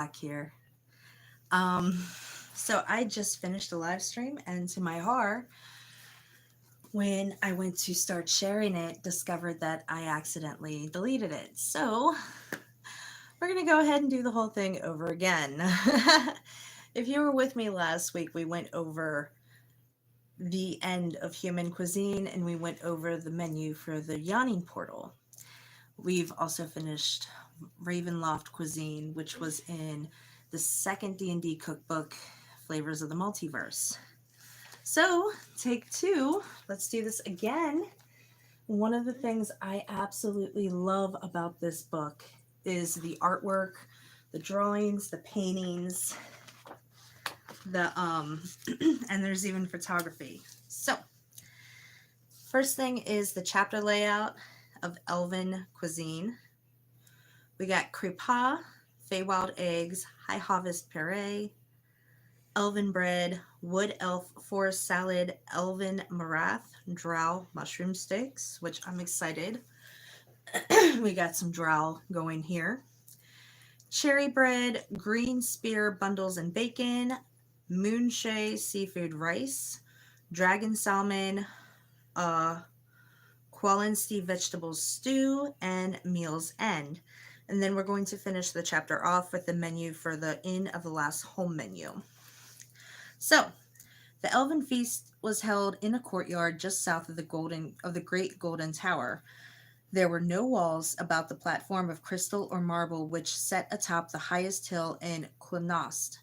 Back here. Um, so I just finished a live stream, and to my horror, when I went to start sharing it, discovered that I accidentally deleted it. So we're gonna go ahead and do the whole thing over again. If you were with me last week, we went over the end of human cuisine and we went over the menu for the yawning portal. We've also finished Ravenloft cuisine, which was in the second D&D cookbook, Flavors of the Multiverse. So, take two. Let's do this again. One of the things I absolutely love about this book is the artwork, the drawings, the paintings, the and there's even photography. So, first thing is the chapter layout of Elven cuisine. We got crepa, Feywild eggs, high harvest puree, elven bread, wood elf forest salad, elven marath, drow mushroom steaks, which I'm excited. We got some drow going here. Cherry bread, green spear bundles and bacon, moonshay seafood rice, dragon salmon, uh, Qualinski vegetable stew, and meal's end. And then we're going to finish the chapter off with the menu for the Inn of the Last Home menu. So, the Elven feast was held in a courtyard just south of the Great Golden Tower. There were no walls about the platform of crystal or marble which set atop the highest hill in Qunost,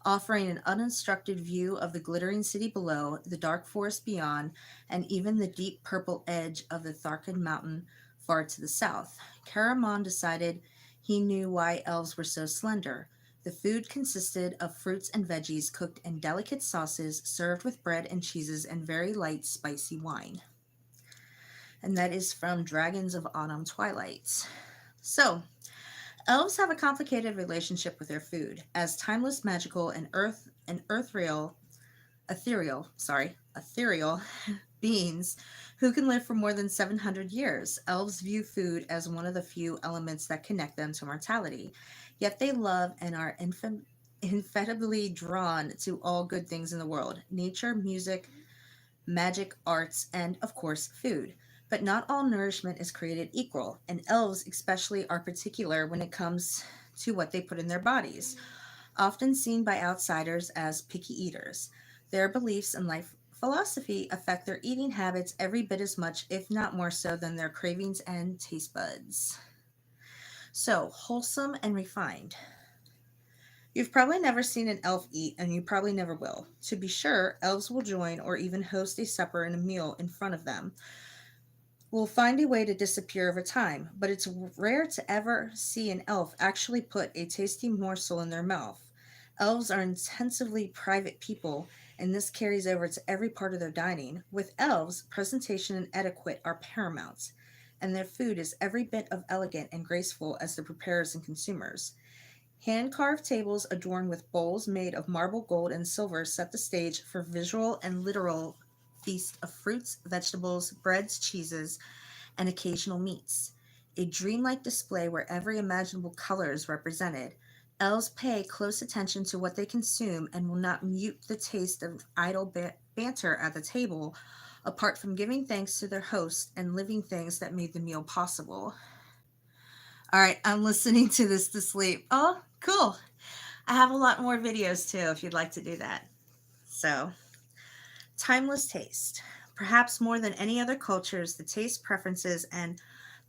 offering an unobstructed view of the glittering city below, the dark forest beyond, and even the deep purple edge of the Tharkan mountain far to the south. Caramon decided he knew why elves were so slender. The food consisted of fruits and veggies cooked in delicate sauces, served with bread and cheeses and very light, spicy wine. And that is from Dragons of Autumn Twilight. So, elves have a complicated relationship with their food, as timeless, magical, and ethereal beings who can live for more than 700 years. Elves view food as one of the few elements that connect them to mortality, yet they love and are infatigably drawn to all good things in the world: nature, music, magic, arts, and, of course, food. But not all nourishment is created equal, and elves especially are particular when it comes to what they put in their bodies, often seen by outsiders as picky eaters. Their beliefs and life philosophy affect their eating habits every bit as much, if not more so, than their cravings and taste buds. So, wholesome and refined. You've probably never seen an elf eat, and you probably never will. To be sure, elves will join or even host a supper and a meal in front of them, will find a way to disappear over time, but it's rare to ever see an elf actually put a tasty morsel in their mouth. Elves are intensively private people, and this carries over to every part of their dining. With elves, presentation and etiquette are paramount, and their food is every bit of elegant and graceful as the preparers and consumers. Hand carved tables adorned with bowls made of marble, gold, and silver set the stage for visual and literal feast of fruits, vegetables, breads, cheeses, and occasional meats. A dreamlike display where every imaginable color is represented. Elves pay close attention to what they consume and will not mute the taste of idle banter at the table, apart from giving thanks to their host and living things that made the meal possible. All right, I'm listening to this to sleep. Oh, cool. I have a lot more videos too if you'd like to do that. So, timeless taste. Perhaps more than any other cultures, the taste preferences and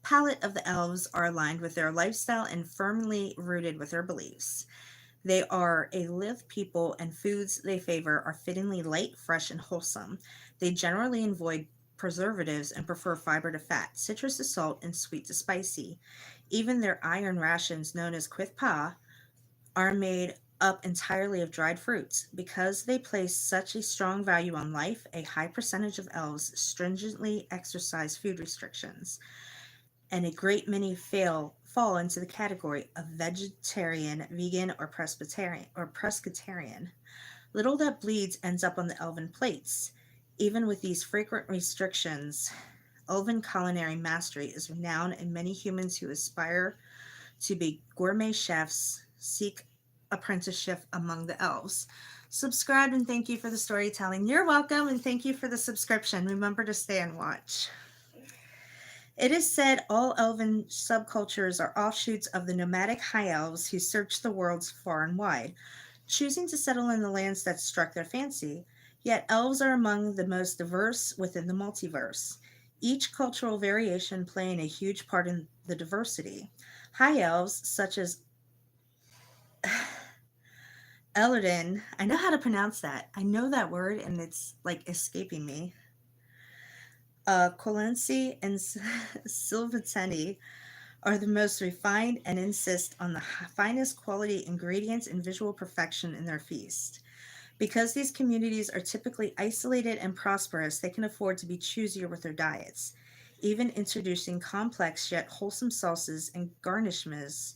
palate of the elves are aligned with their lifestyle and firmly rooted with their beliefs. They are a lithe people, and foods they favor are fittingly light, fresh, and wholesome. They generally avoid preservatives and prefer fiber to fat, citrus to salt, and sweet to spicy. Even their iron rations, known as quithpa, are made up entirely of dried fruits. Because they place such a strong value on life, a high percentage of elves stringently exercise food restrictions, and a great many fall into the category of vegetarian, vegan, or pescatarian. Little that bleeds ends up on the elven plates. Even with these frequent restrictions, elven culinary mastery is renowned, and many humans who aspire to be gourmet chefs seek apprenticeship among the elves. Subscribe and thank you for the storytelling. You're welcome and thank you for the subscription. Remember to stay and watch. It is said all elven subcultures are offshoots of the nomadic high elves who searched the worlds far and wide, choosing to settle in the lands that struck their fancy. Yet elves are among the most diverse within the multiverse, each cultural variation playing a huge part in the diversity. High elves, such as Elden, I know how to pronounce that. I know that word and it's like escaping me. Colensi and Silvateni are the most refined and insist on the finest quality ingredients and visual perfection in their feast. Because these communities are typically isolated and prosperous, they can afford to be choosier with their diets, even introducing complex yet wholesome sauces and garnishments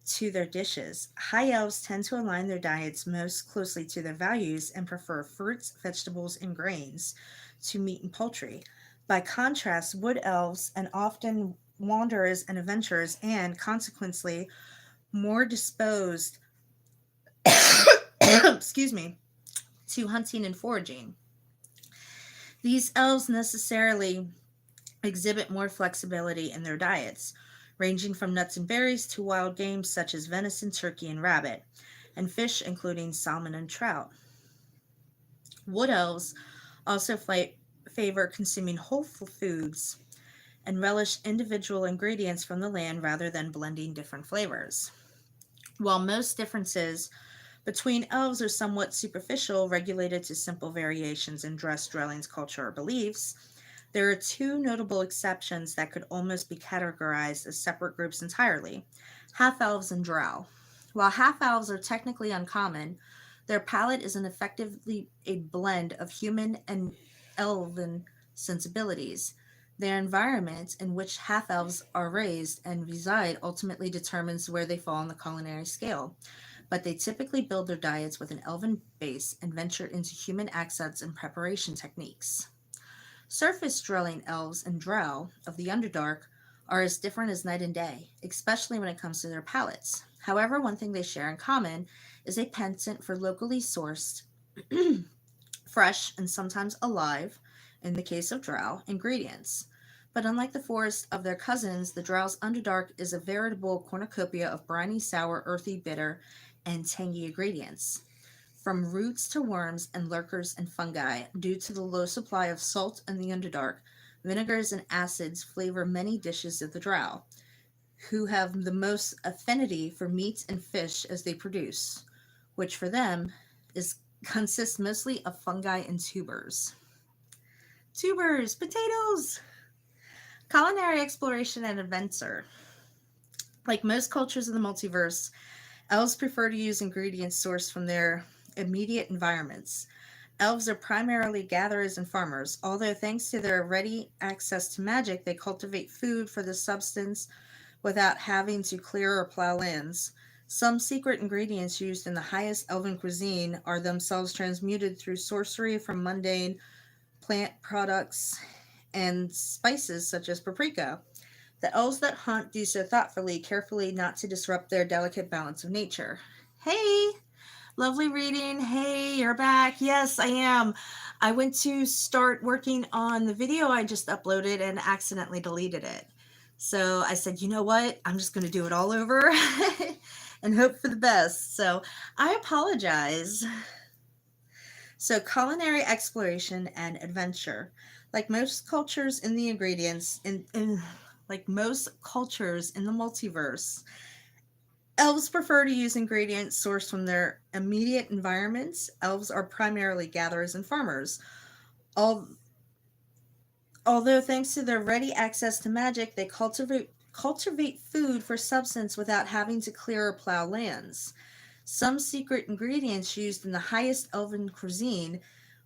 to their dishes. High elves tend to align their diets most closely to their values and prefer fruits, vegetables, and grains to meat and poultry. By contrast, wood elves and often wanderers and adventurers and consequently more disposed excuse me to hunting and foraging. These elves necessarily exhibit more flexibility in their diets, ranging from nuts and berries to wild game such as venison, turkey, and rabbit, and fish including salmon and trout. Wood elves also favor consuming whole foods and relish individual ingredients from the land rather than blending different flavors. While most differences between elves are somewhat superficial, regulated to simple variations in dress, dwellings, culture, or beliefs, there are two notable exceptions that could almost be categorized as separate groups entirely: half elves and drow. While half elves are technically uncommon, their palate is an effectively a blend of human and elven sensibilities. Their environment in which half elves are raised and reside ultimately determines where they fall on the culinary scale, but they typically build their diets with an elven base and venture into human accents and preparation techniques. Surface dwelling elves and drow of the Underdark are as different as night and day, especially when it comes to their palates. However, one thing they share in common is a penchant for locally sourced, fresh, and sometimes alive, in the case of drow, ingredients. But unlike the forest of their cousins, the drow's Underdark is a veritable cornucopia of briny, sour, earthy, bitter, and tangy ingredients, from roots to worms and lurkers and fungi. Due to the low supply of salt in the Underdark, vinegars and acids flavor many dishes of the drow, who have the most affinity for meats and fish as they produce, which for them is consists mostly of fungi and tubers. Tubers, potatoes! Culinary exploration and adventure. Like most cultures in the multiverse, elves prefer to use ingredients sourced from their immediate environments. Elves are primarily gatherers and farmers, although thanks to their ready access to magic, they cultivate food for the substance without having to clear or plow lands. Some secret ingredients used in the highest elven cuisine are themselves transmuted through sorcery from mundane plant products and spices such as paprika. The elves that hunt do so thoughtfully, carefully, not to disrupt their delicate balance of nature. Hey, lovely reading. Hey, you're back. Yes, I am. I went to start working on the video I just uploaded and accidentally deleted it. So I said, you know what? I'm just going to do it all over and hope for the best. So I apologize. So, culinary exploration and adventure. Like most cultures in the ingredients, like most cultures in the multiverse, elves prefer to use ingredients sourced from their immediate environments. Elves are primarily gatherers and farmers. Al- Although, thanks to their ready access to magic, they cultivate food for substance without having to clear or plow lands. Some secret ingredients used in the highest elven cuisine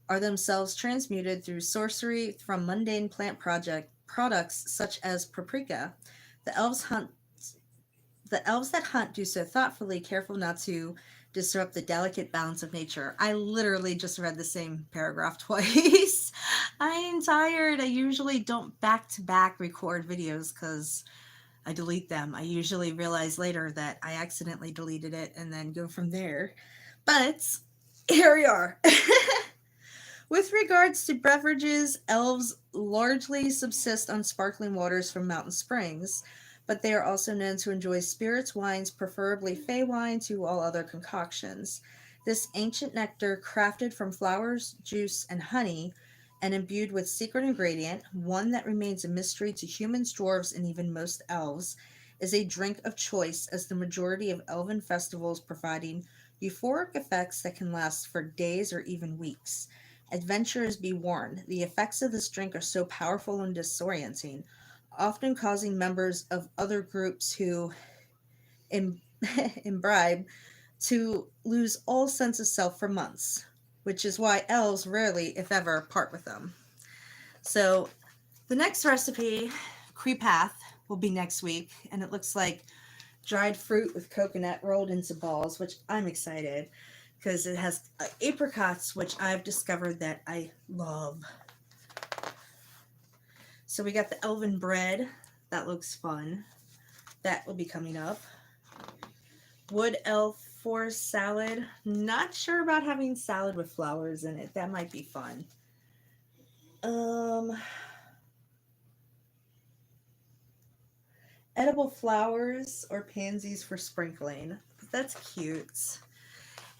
are themselves transmuted through sorcery from mundane plant project products such as paprika. The elves hunt the elves that hunt do so thoughtfully, careful not to disrupt the delicate balance of nature. I literally just read the same paragraph twice. I am tired. I usually don't back to back record videos because I delete them. I usually realize later that I accidentally deleted it and then go from there. But here we are. With regards to beverages, elves largely subsist on sparkling waters from mountain springs, but they are also known to enjoy spirits, wines, preferably fey wine, to all other concoctions. This ancient nectar, crafted from flowers, juice, and honey, and imbued with secret ingredient, one that remains a mystery to humans, dwarves, and even most elves, is a drink of choice as the majority of elven festivals providing euphoric effects that can last for days or even weeks. Adventurers be warned, the effects of this drink are so powerful and disorienting, often causing members of other groups who Im- imbibe to lose all sense of self for months, which is why elves rarely, if ever, part with them. So, the next recipe, Creepath, will be next week, and it looks like dried fruit with coconut rolled into balls, which I'm excited because it has apricots, which I've discovered that I love. So we got the elven bread. That looks fun. That will be coming up. Wood elf forest salad. Not sure about having salad with flowers in it. That might be fun. Edible flowers or pansies for sprinkling. That's cute.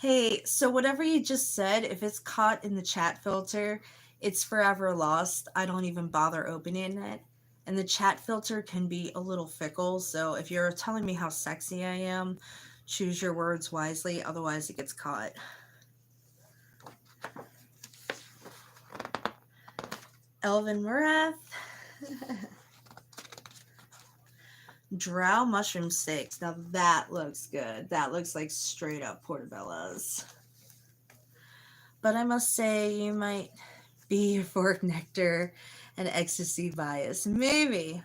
Hey, so whatever you just said, if it's caught in the chat filter, it's forever lost. I don't even bother opening it. And the chat filter can be a little fickle, so if you're telling me how sexy I am, choose your words wisely, otherwise it gets caught. Elven Morath. Drow mushroom steaks. Now that looks good. That looks like straight up portobello's. But I must say, you might be euphoric nectar and ecstasy bias. Maybe.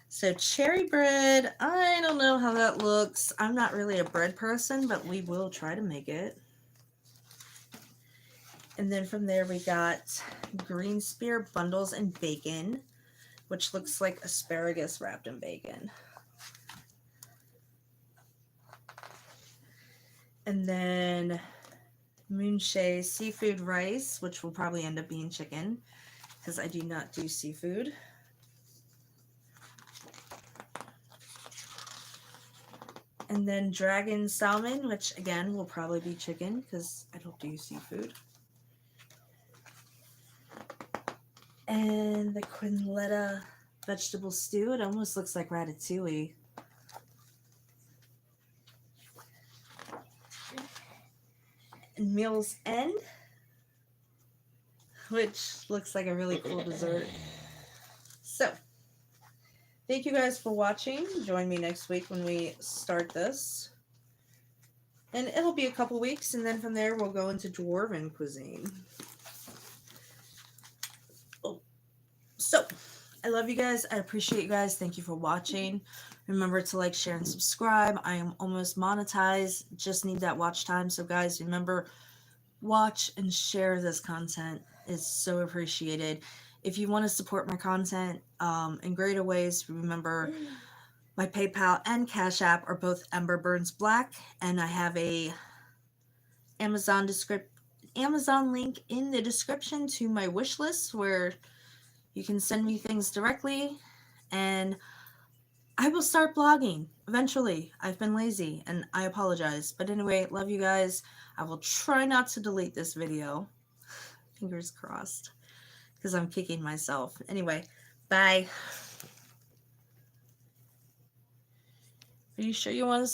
So cherry bread. I don't know how that looks. I'm not really a bread person, but we will try to make it. And then from there we got green spear bundles and bacon, which looks like asparagus wrapped in bacon. And then Moonshay seafood rice, which will probably end up being chicken, because I do not do seafood. And then dragon salmon, which again will probably be chicken, because I don't do seafood. And the quinletta vegetable stew. It almost looks like ratatouille. And meal's end, which looks like a really cool dessert. So, thank you guys for watching. Join me next week when we start this. And it'll be a couple weeks, and then from there we'll go into dwarven cuisine. So, I love you guys. I appreciate you guys. Thank you for watching. Remember to like, share, and subscribe. I am almost monetized. Just need that watch time. So, guys, remember, watch and share this content. It's so appreciated. If you want to support my content in greater ways, remember my PayPal and Cashapp are both EmberBurnsBlack, and I have a Amazon link in the description to my wish list where you can send me things directly, and I will start blogging eventually. I've been lazy, and I apologize. But anyway, love you guys. I will try not to delete this video. Fingers crossed, because I'm kicking myself. Anyway, bye. Are you sure you want to stop?